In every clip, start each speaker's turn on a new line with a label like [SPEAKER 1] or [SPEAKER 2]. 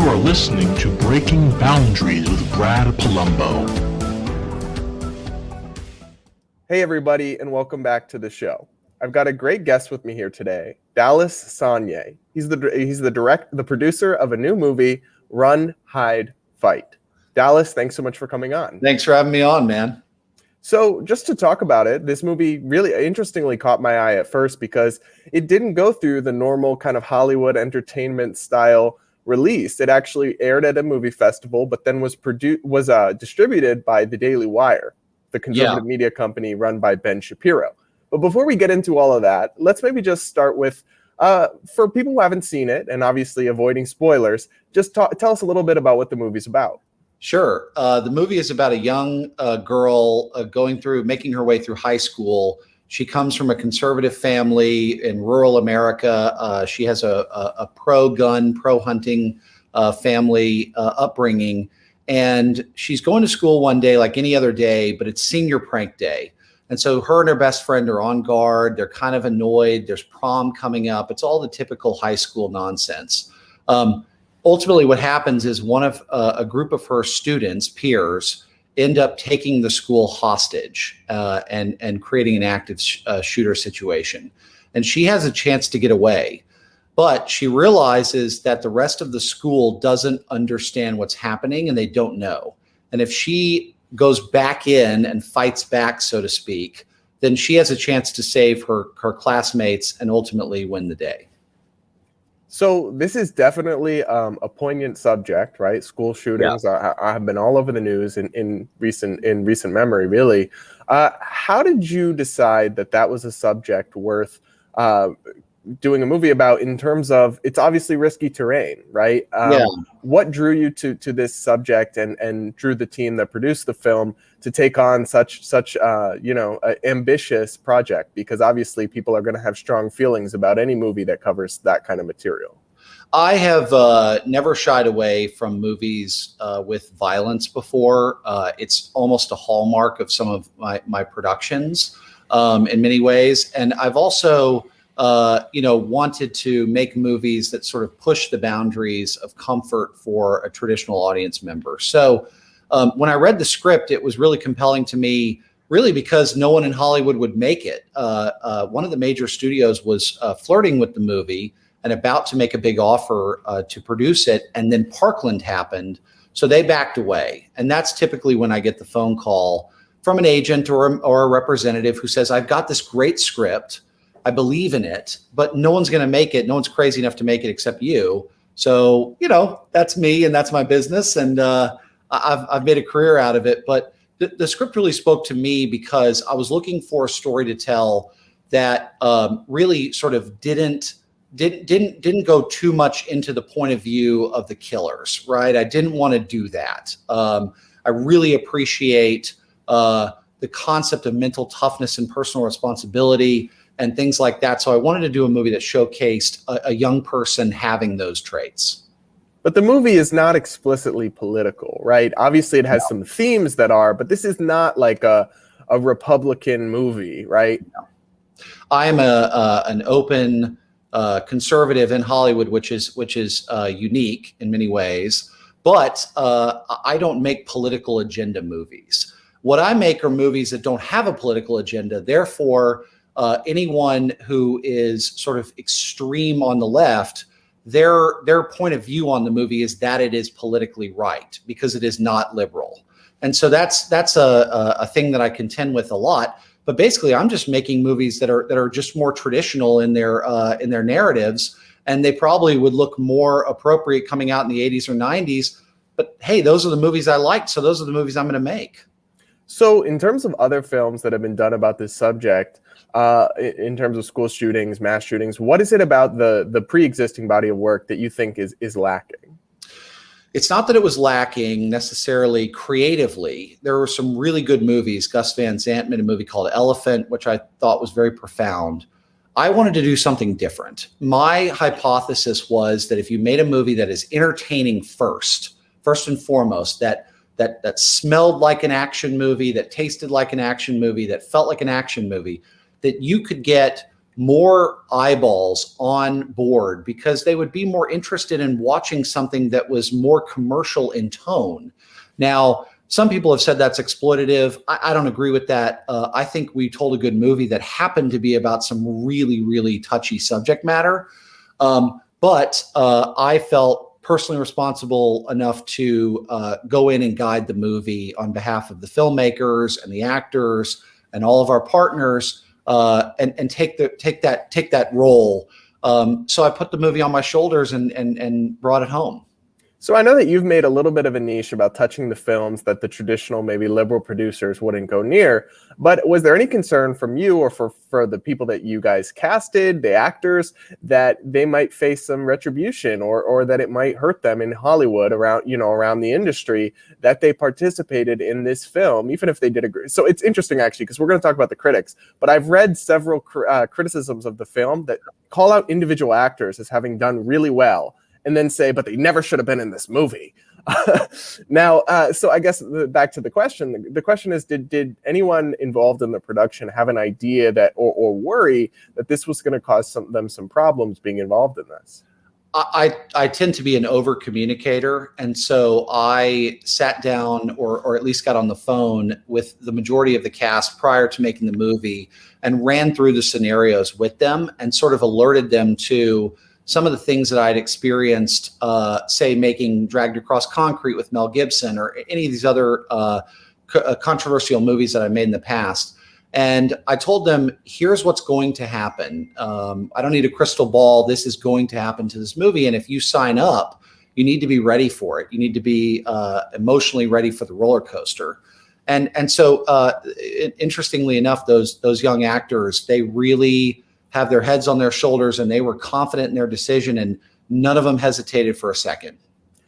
[SPEAKER 1] You are listening to Breaking Boundaries with Brad Palumbo.
[SPEAKER 2] Hey everybody, and welcome back to the show. I've got a great guest with me here today, Dallas Sonnier. He's the producer of a new movie, Run, Hide, Fight. Dallas, thanks so much for coming on.
[SPEAKER 3] Thanks for having me on, man.
[SPEAKER 2] So just to talk about it, this movie really interestingly caught my eye at first because it didn't go through the normal kind of Hollywood entertainment style release. It actually aired at a movie festival, but then was distributed by the Daily Wire, the conservative media company run by Ben Shapiro. But before we get into all of that, let's maybe just start with, for people who haven't seen it, and obviously avoiding spoilers, just tell us a little bit about what the movie's about.
[SPEAKER 3] Sure. The movie is about a young girl making her way through high school. She comes from a conservative family in rural America. She has a pro-gun, pro-hunting family upbringing. And she's going to school one day like any other day, but it's senior prank day. And so her and her best friend are on guard. They're kind of annoyed. There's prom coming up. It's all the typical high school nonsense. Ultimately, what happens is one of a group of her students, peers, end up taking the school hostage and creating an active shooter situation. And she has a chance to get away. But she realizes that the rest of the school doesn't understand what's happening and they don't know. And if she goes back in and fights back, so to speak, then she has a chance to save her classmates and ultimately win the day.
[SPEAKER 2] So this is definitely a poignant subject, right? School shootings have been all over the news in recent memory, really. How did you decide that was a subject worth doing a movie about, in terms of, it's obviously risky terrain, right? What drew you to this subject and drew the team that produced the film to take on such ambitious project? Because obviously people are going to have strong feelings about any movie that covers that kind of material.
[SPEAKER 3] I have never shied away from movies with violence before. It's almost a hallmark of some of my productions in many ways. And I've also wanted to make movies that sort of push the boundaries of comfort for a traditional audience member. So when I read the script, it was really compelling to me, really because no one in Hollywood would make it. One of the major studios was flirting with the movie and about to make a big offer to produce it. And then Parkland happened. So they backed away. And that's typically when I get the phone call from an agent or a representative who says, I've got this great script. I believe in it, but no one's going to make it. No one's crazy enough to make it except you. So, that's me and that's my business. And I've made a career out of it. But the script really spoke to me because I was looking for a story to tell that really sort of didn't go too much into the point of view of the killers, right? I didn't want to do that. I really appreciate the concept of mental toughness and personal responsibility and things like that. So I wanted to do a movie that showcased a young person having those traits.
[SPEAKER 2] But the movie is not explicitly political, right? Obviously it has some themes that are, but this is not like a Republican movie, right?
[SPEAKER 3] No. I am an open conservative in Hollywood, which is unique in many ways, but I don't make political agenda movies. What I make are movies that don't have a political agenda. Therefore, anyone who is sort of extreme on the left, their point of view on the movie is that it is politically right because it is not liberal. And so that's a thing that I contend with a lot. But basically, I'm just making movies that are just more traditional in their narratives, and they probably would look more appropriate coming out in the 80s or 90s. But hey, those are the movies I liked, so those are the movies I'm going to make.
[SPEAKER 2] So in terms of other films that have been done about this subject, in terms of school shootings, mass shootings, what is it about the pre-existing body of work that you think is lacking?
[SPEAKER 3] It's not that it was lacking necessarily creatively. There were some really good movies. Gus Van Sant made a movie called Elephant, which I thought was very profound. I wanted to do something different. My hypothesis was that if you made a movie that is entertaining first and foremost, that smelled like an action movie, that tasted like an action movie, that felt like an action movie, that you could get more eyeballs on board because they would be more interested in watching something that was more commercial in tone. Now, some people have said that's exploitative. I don't agree with that. I think we told a good movie that happened to be about some really, really touchy subject matter. But I felt personally responsible enough to go in and guide the movie on behalf of the filmmakers and the actors and all of our partners, and take that role. So I put the movie on my shoulders and brought it home.
[SPEAKER 2] So I know that you've made a little bit of a niche about touching the films that the traditional, maybe liberal producers wouldn't go near. But was there any concern from you or for the people that you guys casted, the actors, that they might face some retribution or that it might hurt them in Hollywood around the industry that they participated in this film, even if they did agree? So it's interesting, actually, because we're going to talk about the critics. But I've read several criticisms of the film that call out individual actors as having done really well, and then say, but they never should have been in this movie. Now, so I guess back to the question. The question is, did anyone involved in the production have an idea that or worry that this was going to cause them some problems being involved in this?
[SPEAKER 3] I tend to be an over communicator. And so I sat down or at least got on the phone with the majority of the cast prior to making the movie and ran through the scenarios with them and sort of alerted them to some of the things that I'd experienced, say making Dragged Across Concrete with Mel Gibson or any of these other controversial movies that I made in the past. And I told them, here's what's going to happen. I don't need a crystal ball. This is going to happen to this movie. And if you sign up, you need to be ready for it. You need to be emotionally ready for the roller coaster. And so interestingly enough, those young actors, they really have their heads on their shoulders and they were confident in their decision and none of them hesitated for a second.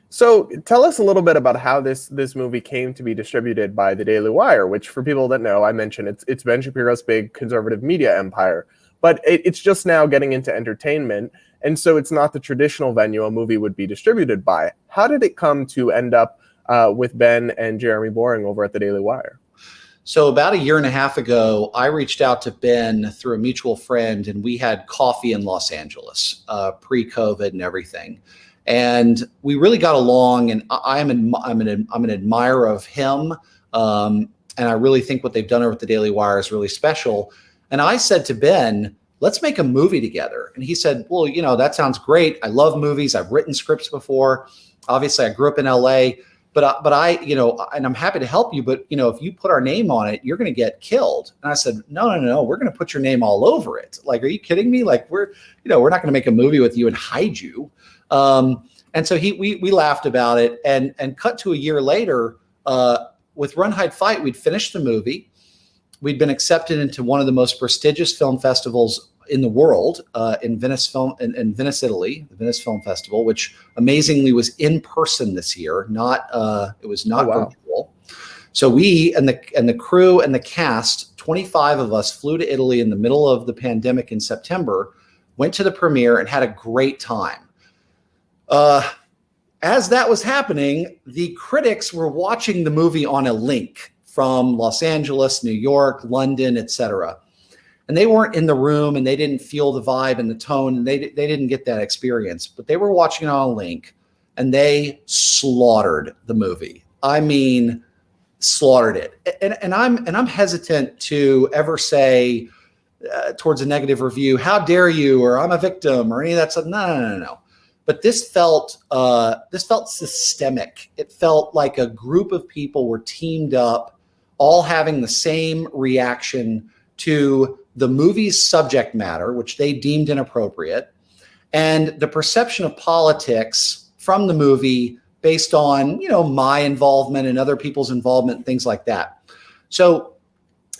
[SPEAKER 2] So tell us a little bit about how this movie came to be distributed by the Daily Wire, which for people that know, I mentioned it's Ben Shapiro's big conservative media empire, but it's just now getting into entertainment. And so it's not the traditional venue a movie would be distributed by. How did it come to end up with Ben and Jeremy Boring over at the Daily Wire?
[SPEAKER 3] So about a year and a half ago, I reached out to Ben through a mutual friend, and we had coffee in Los Angeles, pre-COVID and everything. And we really got along, and I'm an admirer of him, and I really think what they've done over at the Daily Wire is really special. And I said to Ben, let's make a movie together. And he said, well, that sounds great. I love movies. I've written scripts before. Obviously, I grew up in LA. But I, and I'm happy to help you, but, if you put our name on it, you're going to get killed. And I said, no, we're going to put your name all over it. Like, are you kidding me? Like, we're not going to make a movie with you and hide you. And so we laughed about it and cut to a year later, with Run, Hide, Fight, we'd finished the movie. We'd been accepted into one of the most prestigious film festivals in the world, in Venice, Italy, the Venice Film Festival, which amazingly was in person this year. It was not virtual. So we and the crew and the cast, 25 of us, flew to Italy in the middle of the pandemic in September, went to the premiere and had a great time. As that was happening, the critics were watching the movie on a link from Los Angeles, New York, London, etc. And they weren't in the room and they didn't feel the vibe and the tone and they didn't get that experience, but they were watching it on a link and they slaughtered the movie. I mean, slaughtered it. And I'm hesitant to ever say towards a negative review, how dare you, or I'm a victim or any of that stuff. No. But this felt systemic. It felt like a group of people were teamed up, all having the same reaction to the movie's subject matter, which they deemed inappropriate, and the perception of politics from the movie based on, my involvement and other people's involvement and things like that. So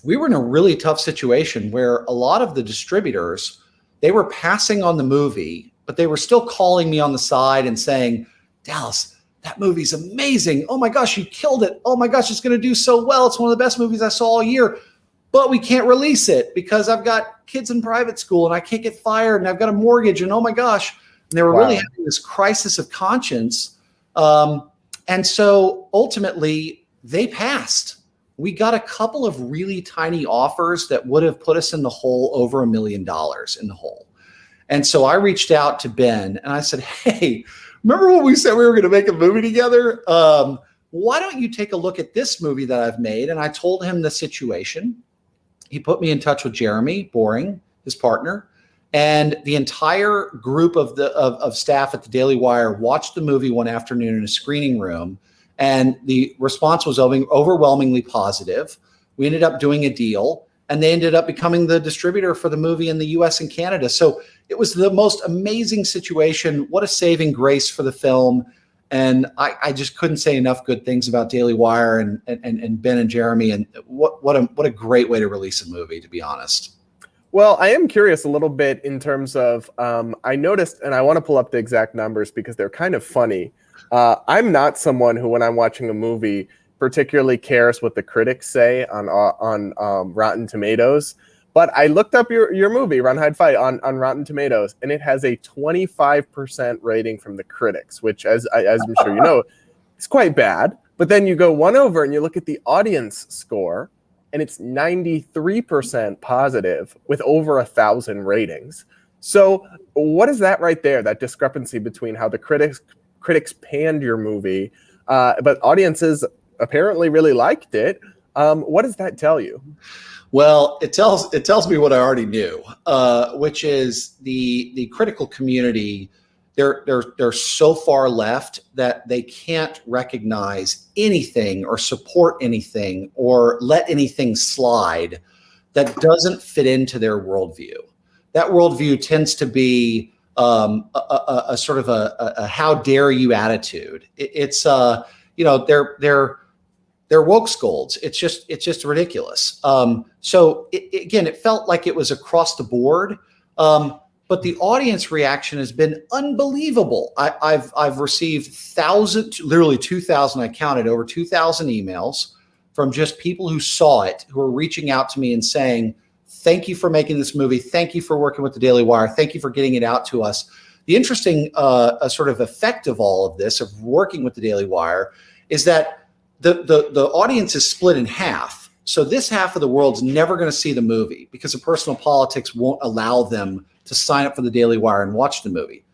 [SPEAKER 3] we were in a really tough situation where a lot of the distributors, they were passing on the movie, but they were still calling me on the side and saying, Dallas, that movie's amazing. Oh my gosh, you killed it. Oh my gosh, it's going to do so well. It's one of the best movies I saw all year. But we can't release it because I've got kids in private school and I can't get fired and I've got a mortgage and oh my gosh. And they were really having this crisis of conscience. And so ultimately they passed. we got a couple of really tiny offers that would have put us in the hole over $1 million in the hole. And so I reached out to Ben and I said, hey, remember when we said we were going to make a movie together? Why don't you take a look at this movie that I've made? And I told him the situation. He put me in touch with Jeremy Boring, his partner, and the entire group of staff at the Daily Wire watched the movie one afternoon in a screening room. And the response was overwhelmingly positive. We ended up doing a deal, and they ended up becoming the distributor for the movie in the US and Canada. So it was the most amazing situation. What a saving grace for the film. And I just couldn't say enough good things about Daily Wire and Ben and Jeremy. And what a great way to release a movie, to be honest.
[SPEAKER 2] Well, I am curious a little bit in terms of, I noticed, and I want to pull up the exact numbers because they're kind of funny. I'm not someone who, when I'm watching a movie, particularly cares what the critics say on Rotten Tomatoes. But I looked up your movie, Run, Hide, Fight, on Rotten Tomatoes, and it has a 25% rating from the critics, which, as I'm sure you know, is quite bad. But then you go one over and you look at the audience score, and it's 93% positive with over 1,000 ratings. So what is that right there, that discrepancy between how the critics panned your movie, but audiences apparently really liked it? What does that tell you?
[SPEAKER 3] Well, it tells me what I already knew, which is the critical community. They're so far left that they can't recognize anything or support anything or let anything slide that doesn't fit into their worldview. That worldview tends to be a sort of a how dare you attitude. It's they're woke scolds. It's just ridiculous. So again, it felt like it was across the board. But the audience reaction has been unbelievable. I've received literally 2,000. I counted over 2,000 emails from just people who saw it, who are reaching out to me and saying, "Thank you for making this movie. Thank you for working with the Daily Wire. Thank you for getting it out to us." The interesting sort of effect of all of this, of working with the Daily Wire, is that the audience is split in half. So this half of the world's never going to see the movie because of personal politics won't allow them to sign up for the Daily Wire and watch the movie.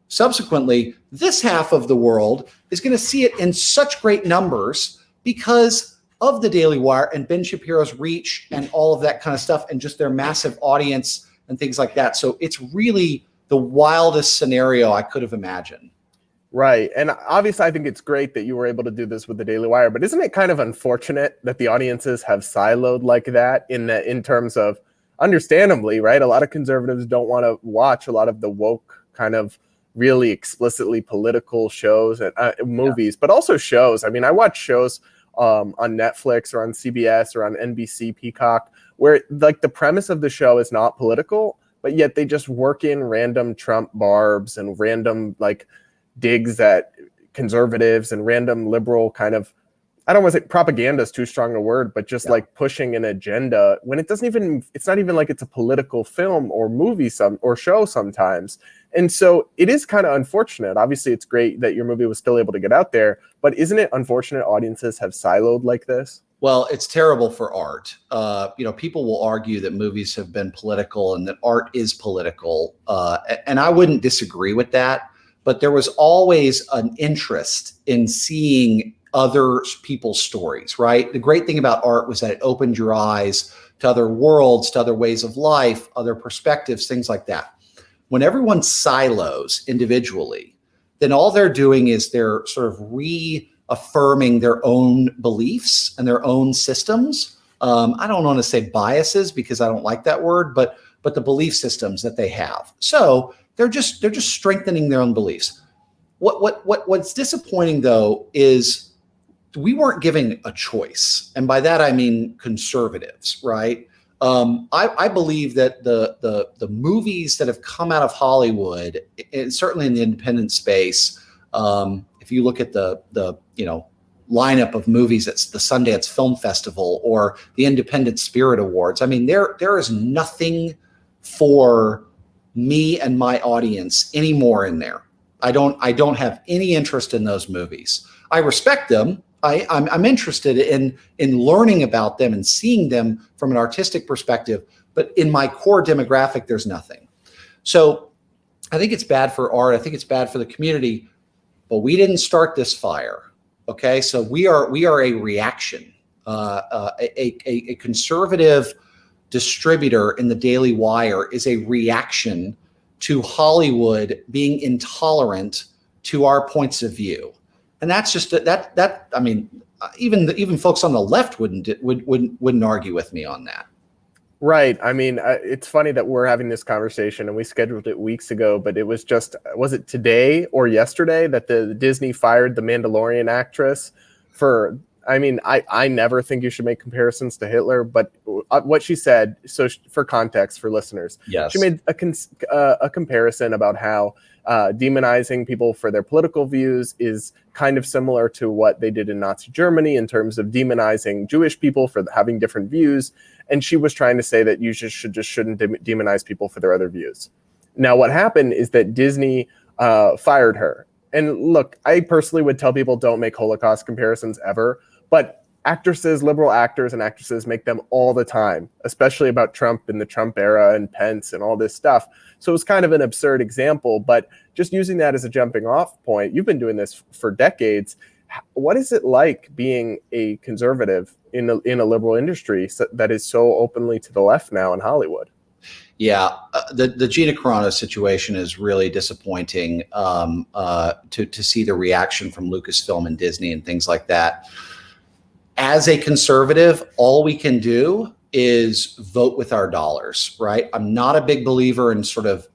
[SPEAKER 3] Subsequently, this half of the world is going to see it in such great numbers because of the Daily Wire and Ben Shapiro's reach and all of that kind of stuff and just their massive audience and things like that. So it's really the wildest scenario I could have imagined.
[SPEAKER 2] Right. And obviously, I think it's great that you were able to do this with the Daily Wire, but isn't it kind of unfortunate that the audiences have siloed like that in terms of, understandably, right? A lot of conservatives don't want to watch a lot of the woke kind of really explicitly political shows and movies, but also shows. I mean, I watch shows on Netflix or on CBS or on NBC Peacock where like the premise of the show is not political, but yet they just work in random Trump barbs and random like digs at conservatives and random liberal kind of, I don't want to say propaganda is too strong a word, but just like pushing an agenda when it doesn't even, it's not even like it's a political film or movie or show sometimes. And so it is kind of unfortunate. Obviously, it's great that your movie was still able to get out there, but isn't it unfortunate audiences have siloed like this?
[SPEAKER 3] Well, it's terrible for art. People will argue that movies have been political and that art is political. And I wouldn't disagree with that, but there was always an interest in seeing other people's stories, right? The great thing about art was that it opened your eyes to other worlds, to other ways of life, other perspectives, things like that. When everyone silos individually, then all they're doing is they're sort of reaffirming their own beliefs and their own systems. I don't want to say biases because I don't like that word, but the belief systems that they have. So they're just strengthening their own beliefs. What's disappointing though is we weren't given a choice. And by that, I mean conservatives, right? I believe that the movies that have come out of Hollywood, and certainly in the independent space, if you look at the lineup of movies at the Sundance Film Festival or the Independent Spirit Awards, I mean, there is nothing for me and my audience anymore in there. I don't have any interest in those movies. I respect them. I'm interested in learning about them and seeing them from an artistic perspective. But in my core demographic, there's nothing. So I think it's bad for art. I think it's bad for the community. But we didn't start this fire. Okay, so we are a reaction. A conservative distributor in the Daily Wire is a reaction to Hollywood being intolerant to our points of view, and that's just that. I mean, even folks on the left wouldn't argue with me on that.
[SPEAKER 2] Right. I mean, it's funny that we're having this conversation, and we scheduled it weeks ago, but it was it today or yesterday that the Disney fired the Mandalorian actress for, I mean, I never think you should make comparisons to Hitler, but what she said, so for context for listeners,
[SPEAKER 3] yes,
[SPEAKER 2] she made a comparison about how demonizing people for their political views is kind of similar to what they did in Nazi Germany in terms of demonizing Jewish people for having different views. And she was trying to say that you shouldn't demonize people for their other views. Now, what happened is that Disney fired her. And look, I personally would tell people don't make Holocaust comparisons ever, but liberal actors and actresses make them all the time, especially about Trump and the Trump era and Pence and all this stuff. So it was kind of an absurd example, but just using that as a jumping off point, you've been doing this for decades. What is it like being a conservative in a liberal industry that is so openly to the left now in Hollywood?
[SPEAKER 3] Yeah, the Gina Carano situation is really disappointing to see the reaction from Lucasfilm and Disney and things like that. As a conservative, all we can do is vote with our dollars, right? I'm not a big believer in sort of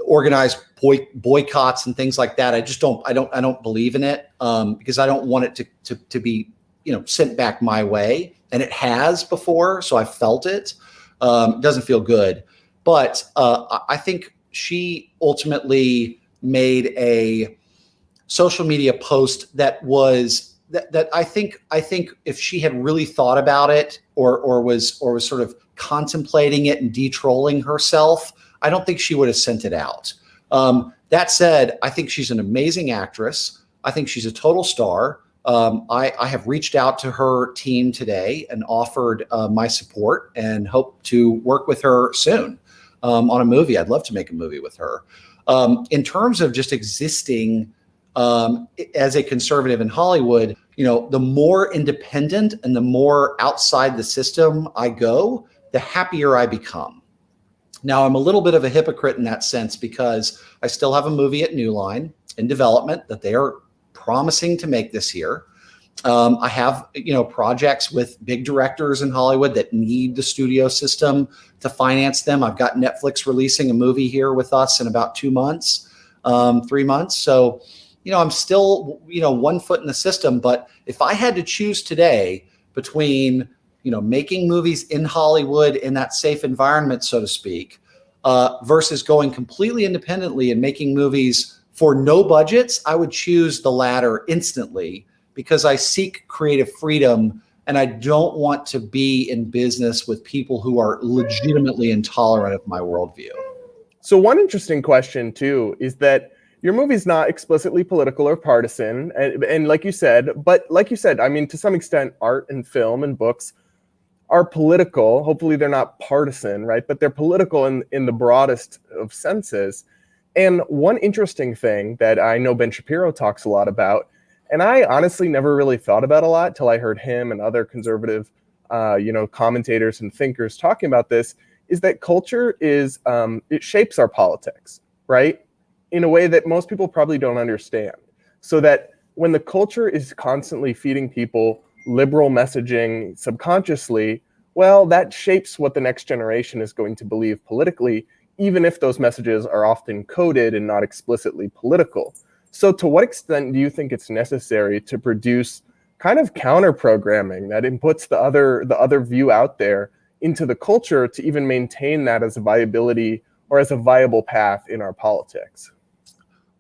[SPEAKER 3] organized boycotts and things like that. I don't believe in it because I don't want it to be, sent back my way. And it has before, so I felt it. It doesn't feel good. But I think she ultimately made a social media post that was that I think if she had really thought about it or was sort of contemplating it and de-trolling herself, I don't think she would have sent it out. That said, I think she's an amazing actress. I think she's a total star. I have reached out to her team today and offered my support and hope to work with her soon on a movie. I'd love to make a movie with her. In terms of just existing as a conservative in Hollywood, the more independent and the more outside the system I go, the happier I become. Now, I'm a little bit of a hypocrite in that sense because I still have a movie at New Line in development that they are promising to make this year. I have, projects with big directors in Hollywood that need the studio system to finance them. I've got Netflix releasing a movie here with us in about 2 months, 3 months. So, I'm still, 1 foot in the system. But if I had to choose today between, making movies in Hollywood in that safe environment, so to speak, versus going completely independently and making movies for no budgets, I would choose the latter instantly because I seek creative freedom and I don't want to be in business with people who are legitimately intolerant of my worldview.
[SPEAKER 2] So one interesting question too is that your movie's not explicitly political or partisan, and like you said, I mean, to some extent, art and film and books are political. Hopefully they're not partisan, right? But they're political in the broadest of senses. And one interesting thing that I know Ben Shapiro talks a lot about, and I honestly never really thought about a lot till I heard him and other conservative, commentators and thinkers talking about this, is that culture is, it shapes our politics, right? In a way that most people probably don't understand. So that when the culture is constantly feeding people liberal messaging subconsciously, well, that shapes what the next generation is going to believe politically, even if those messages are often coded and not explicitly political. So to what extent do you think it's necessary to produce kind of counter programming that inputs the other view out there into the culture to even maintain that as a viability or as a viable path in our politics?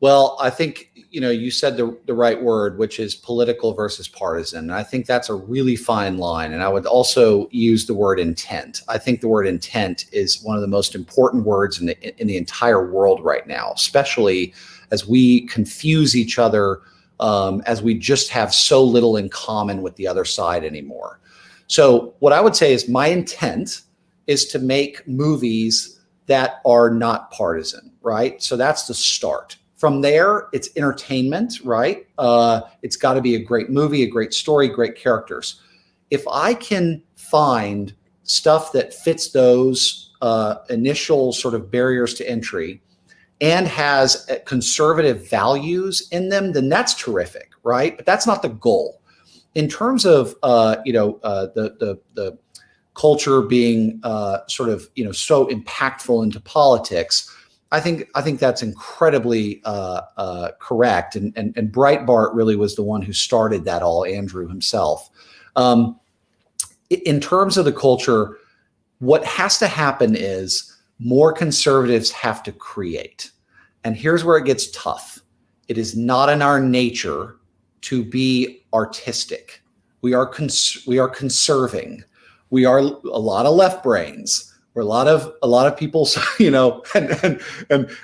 [SPEAKER 3] Well, I think, you said the right word, which is political versus partisan. And I think that's a really fine line. And I would also use the word intent. I think the word intent is one of the most important words in the entire world right now, especially as we confuse each other as we just have so little in common with the other side anymore. So what I would say is my intent is to make movies that are not partisan, right? So that's the start. From there, it's entertainment, right? It's got to be a great movie, a great story, great characters. If I can find stuff that fits those initial sort of barriers to entry and has conservative values in them, then that's terrific, right? But that's not the goal. In terms of the culture being sort of so impactful into politics, I think that's incredibly correct. And Breitbart really was the one who started that all, Andrew himself. In terms of the culture, what has to happen is more conservatives have to create. And here's where it gets tough. It is not in our nature to be artistic. We are conserving. We are a lot of left brains. We're a lot of people, and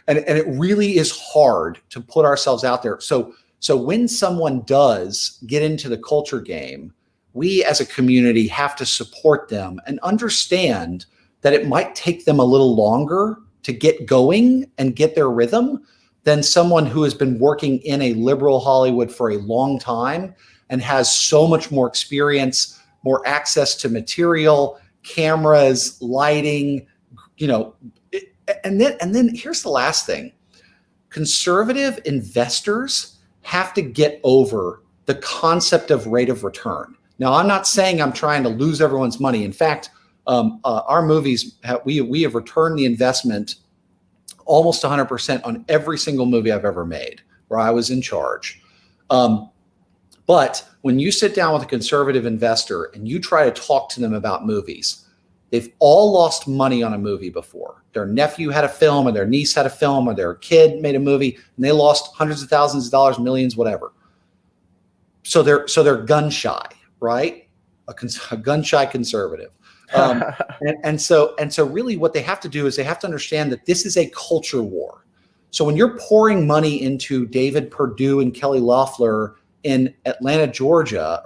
[SPEAKER 3] it really is hard to put ourselves out there. So when someone does get into the culture game, we as a community have to support them and understand that it might take them a little longer to get going and get their rhythm than someone who has been working in a liberal Hollywood for a long time and has so much more experience, more access to material, cameras, lighting, and then here's the last thing. Conservative investors have to get over the concept of rate of return. Now, I'm not saying I'm trying to lose everyone's money. In fact, our movies, we have returned the investment almost 100% on every single movie I've ever made where I was in charge. But when you sit down with a conservative investor and you try to talk to them about movies, they've all lost money on a movie before. Their nephew had a film, or their niece had a film, or their kid made a movie, and they lost hundreds of thousands of dollars, millions, whatever. So they're gun shy, right? A gun shy conservative. And so really what they have to do is they have to understand that this is a culture war. So when you're pouring money into David Perdue and Kelly Loeffler in Atlanta, Georgia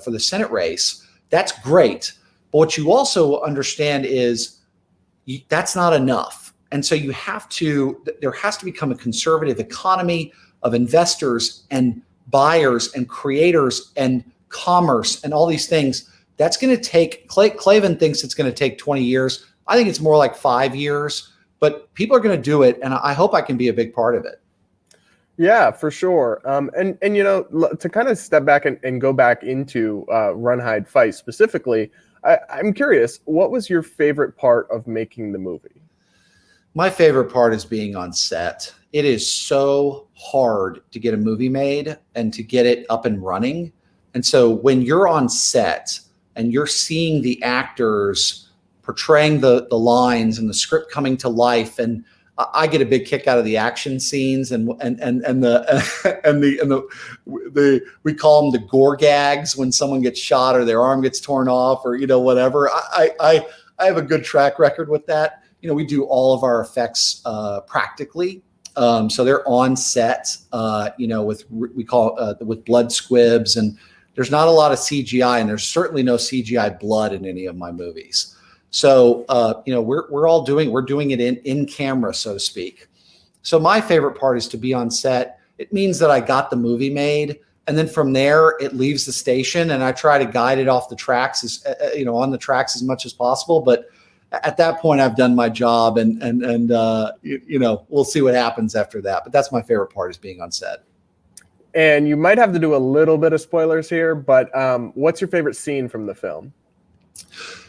[SPEAKER 3] for the Senate race, that's great. But what you also understand is that's not enough. And so there has to become a conservative economy of investors and buyers and creators and commerce and all these things. That's going to take, Klavan thinks it's going to take 20 years. I think it's more like 5 years, but people are going to do it. And I hope I can be a big part of it.
[SPEAKER 2] Yeah, for sure. And to kind of step back and go back into Run, Hide, Fight specifically, I'm curious, what was your favorite part of making the movie?
[SPEAKER 3] My favorite part is being on set. It is so hard to get a movie made and to get it up and running. And so when you're on set and you're seeing the actors portraying the lines and the script coming to life, and I get a big kick out of the action scenes and the we call them the gore gags when someone gets shot or their arm gets torn off or whatever. I have a good track record with that. We do all of our effects practically, so they're on set. With with blood squibs, and there's not a lot of CGI, and there's certainly no CGI blood in any of my movies. So, we're doing it in camera, so to speak. So my favorite part is to be on set. It means that I got the movie made. And then from there, it leaves the station and I try to guide it off the tracks, on the tracks as much as possible. But at that point, I've done my job and we'll see what happens after that. But that's my favorite part, is being on set.
[SPEAKER 2] And you might have to do a little bit of spoilers here, but what's your favorite scene from the film?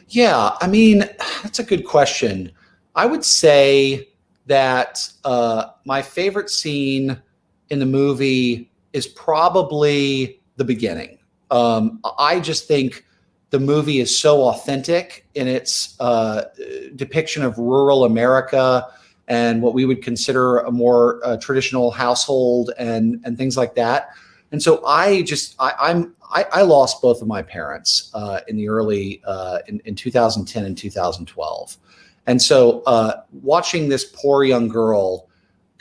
[SPEAKER 3] Yeah, that's a good question. I would say that my favorite scene in the movie is probably the beginning. I just think the movie is so authentic in its depiction of rural America and what we would consider a more traditional household and things like that. And so I lost both of my parents in the early in 2010 and 2012. And so watching this poor young girl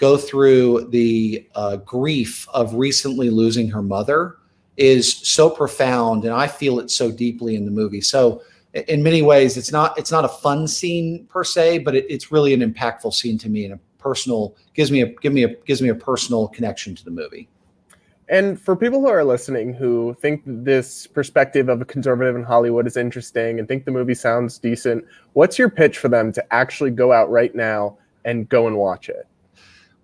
[SPEAKER 3] go through the grief of recently losing her mother is so profound, and I feel it so deeply in the movie. So in many ways, it's not a fun scene per se, but it's really an impactful scene to me, and a personal gives me a personal connection to the movie.
[SPEAKER 2] And for people who are listening who think this perspective of a conservative in Hollywood is interesting and think the movie sounds decent, what's your pitch for them to actually go out right now and go and watch it?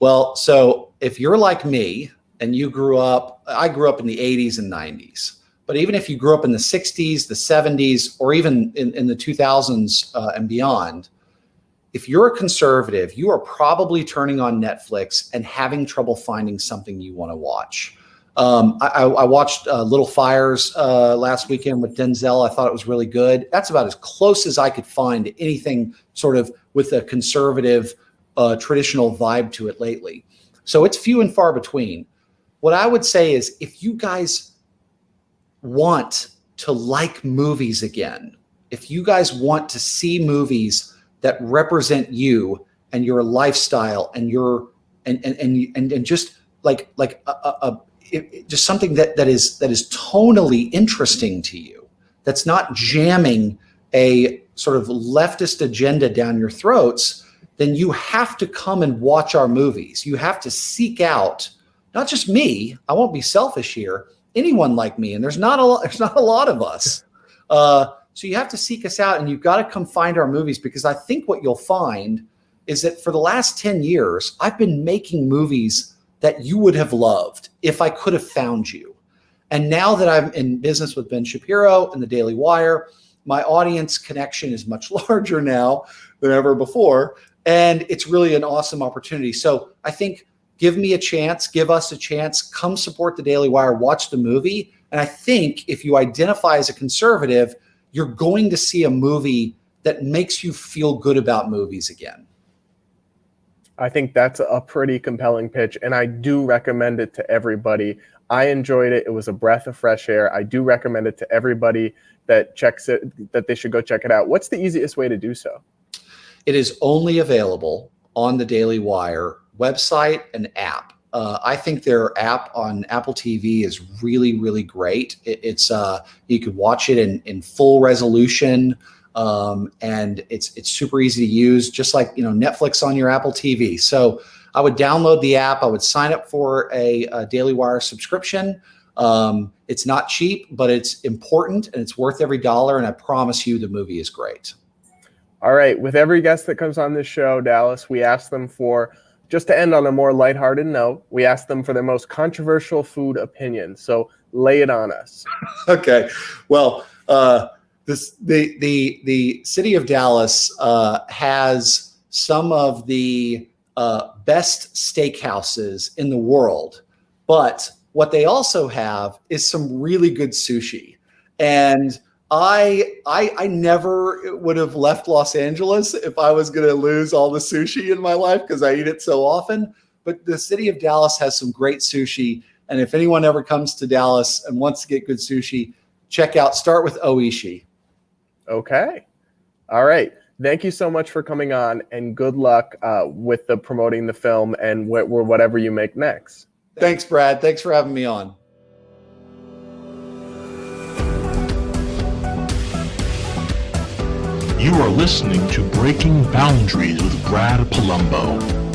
[SPEAKER 3] Well, so if you're like me and I grew up in the 80s and 90s, but even if you grew up in the 60s, the 70s, or even in the 2000s and beyond, if you're a conservative, you are probably turning on Netflix and having trouble finding something you want to watch. I watched Little Fires last weekend with Denzel. I thought it was really good. That's about as close as I could find to anything sort of with a conservative, traditional vibe to it lately. So it's few and far between. What I would say is, if you guys want to like movies again, if you guys want to see movies that represent you and your lifestyle and your and just like just something that is tonally interesting to you, that's not jamming a sort of leftist agenda down your throats, then you have to come and watch our movies. You have to seek out, not just me, I won't be selfish here, anyone like me, and there's not a lot of us. So you have to seek us out, and you've got to come find our movies, because I think what you'll find is that for the last 10 years, I've been making movies that you would have loved if I could have found you. And now that I'm in business with Ben Shapiro and the Daily Wire, my audience connection is much larger now than ever before. And it's really an awesome opportunity. So I think give me a chance, give us a chance, come support the Daily Wire, watch the movie. And I think if you identify as a conservative, you're going to see a movie that makes you feel good about movies again.
[SPEAKER 2] I think that's a pretty compelling pitch, and I do recommend it to everybody. I enjoyed it. It was a breath of fresh air. I do recommend it to everybody that checks it, that they should go check it out. What's the easiest way to do so?
[SPEAKER 3] It is only available on the Daily Wire website and app. I think their app on Apple TV is really, really great. It's you could watch it in full resolution. And it's super easy to use, just like, Netflix on your Apple TV. So I would download the app. I would sign up for a Daily Wire subscription. It's not cheap, but it's important, and it's worth every dollar. And I promise you, the movie is great.
[SPEAKER 2] All right. With every guest that comes on this show, Dallas, we ask them for, just to end on a more lighthearted note, we ask them for their most controversial food opinion. So lay it on us.
[SPEAKER 3] Okay. Well, the city of Dallas has some of the best steakhouses in the world, but what they also have is some really good sushi. And I never would have left Los Angeles if I was going to lose all the sushi in my life, because I eat it so often. But the city of Dallas has some great sushi, and if anyone ever comes to Dallas and wants to get good sushi, start with Oishi.
[SPEAKER 2] Okay. All right. Thank you so much for coming on, and good luck with the promoting the film and whatever you make next.
[SPEAKER 3] Thanks, Brad. Thanks for having me on.
[SPEAKER 1] You are listening to Breaking Boundaries with Brad Palumbo.